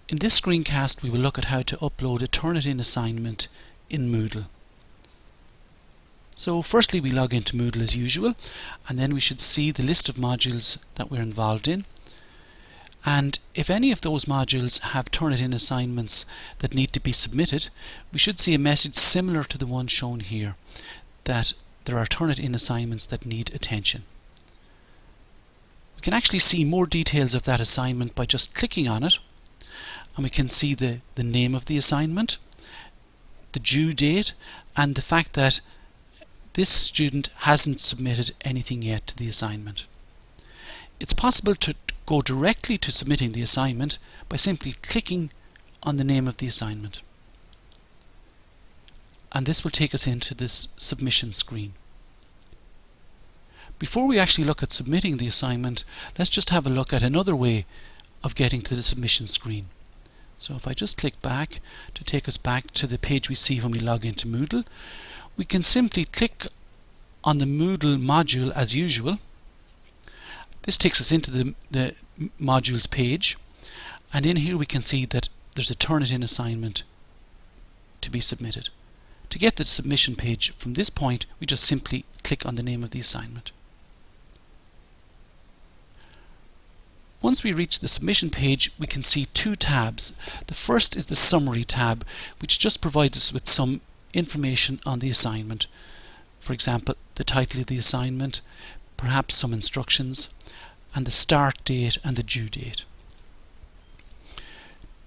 In this screencast we will look at how to upload a Turnitin assignment in Moodle. So firstly we log into Moodle as usual, and then we should see the list of modules that we're involved in. And if any of those modules have Turnitin assignments that need to be submitted, we should see a message similar to the one shown here, that there are Turnitin assignments that need attention. We can actually see more details of that assignment by just clicking on it, and we can see the name of the assignment, the due date, and the fact that this student hasn't submitted anything yet to the assignment. It's possible to go directly to submitting the assignment by simply clicking on the name of the assignment. And this will take us into this submission screen. Before we actually look at submitting the assignment, let's just have a look at another way of getting to the submission screen. So if I just click back to take us back to the page we see when we log into Moodle, we can simply click on the Moodle module as usual. This takes us into the modules page, and in here we can see that there's a Turnitin assignment to be submitted. To get the submission page from this point, we just simply click on the name of the assignment. Once we reach the submission page, we can see two tabs. The first is the Summary tab, which just provides us with some information on the assignment. For example, the title of the assignment, perhaps some instructions, and the start date and the due date.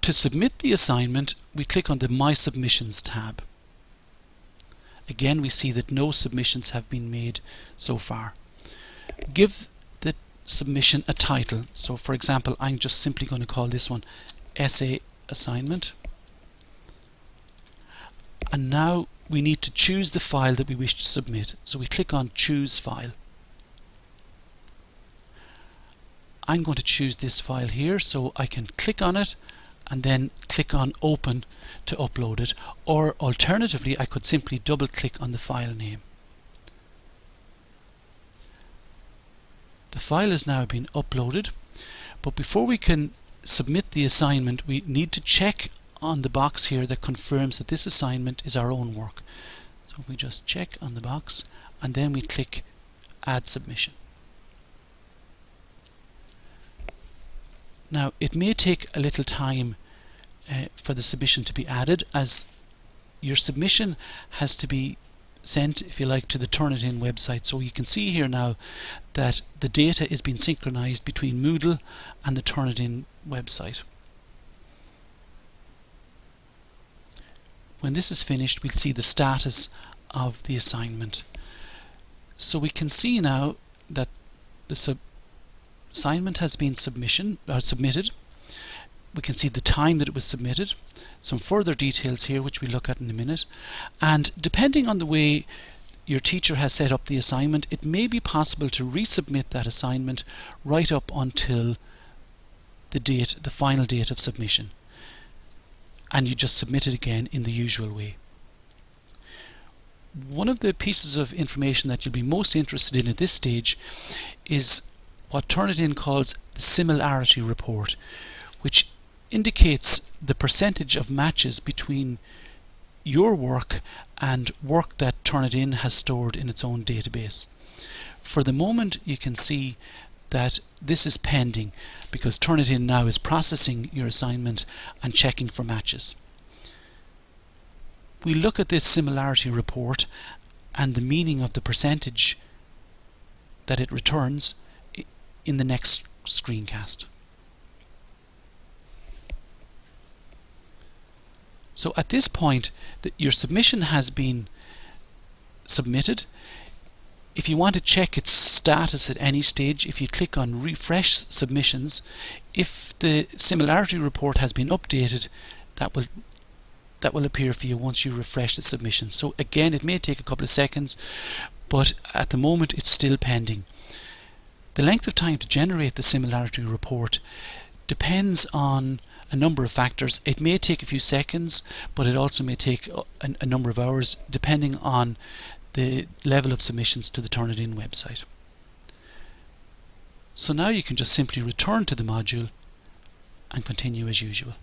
To submit the assignment, we click on the My Submissions tab. Again, we see that no submissions have been made so far. Give the submission a title. So for example, I'm just simply going to call this one Essay Assignment. And now we need to choose the file that we wish to submit. So we click on Choose File. I'm going to choose this file here, so I can click on it and then click on Open to upload it, or alternatively I could simply double click on the file name. The file has now been uploaded, but before we can submit the assignment we need to check on the box here that confirms that this assignment is our own work. So we just check on the box and then we click Add Submission. Now it may take a little time for the submission to be added, as your submission has to be sent, if you like, to the Turnitin website. So you can see here now that the data is being synchronized between Moodle and the Turnitin website. When this is finished, we'll see the status of the assignment. So we can see now that the assignment has been submitted. We can see the time that it was submitted, some further details here which we'll look at in a minute, and depending on the way your teacher has set up the assignment, it may be possible to resubmit that assignment right up until the final date of submission, and you just submit it again in the usual way. One of the pieces of information that you'll be most interested in at this stage is what Turnitin calls the Similarity report, which indicates the percentage of matches between your work and work that Turnitin has stored in its own database. For the moment you can see that this is pending because Turnitin now is processing your assignment and checking for matches. We look at this Similarity report and the meaning of the percentage that it returns in the next screencast. So at this point your submission has been submitted. If you want to check its status at any stage, if you click on Refresh Submissions, if the Similarity report has been updated, that will appear for you once you refresh the submission. So again, it may take a couple of seconds, but at the moment it's still pending. The length of time to generate the Similarity report depends on a number of factors. It may take a few seconds, but it also may take a number of hours depending on the level of submissions to the Turnitin website. So now you can just simply return to the module and continue as usual.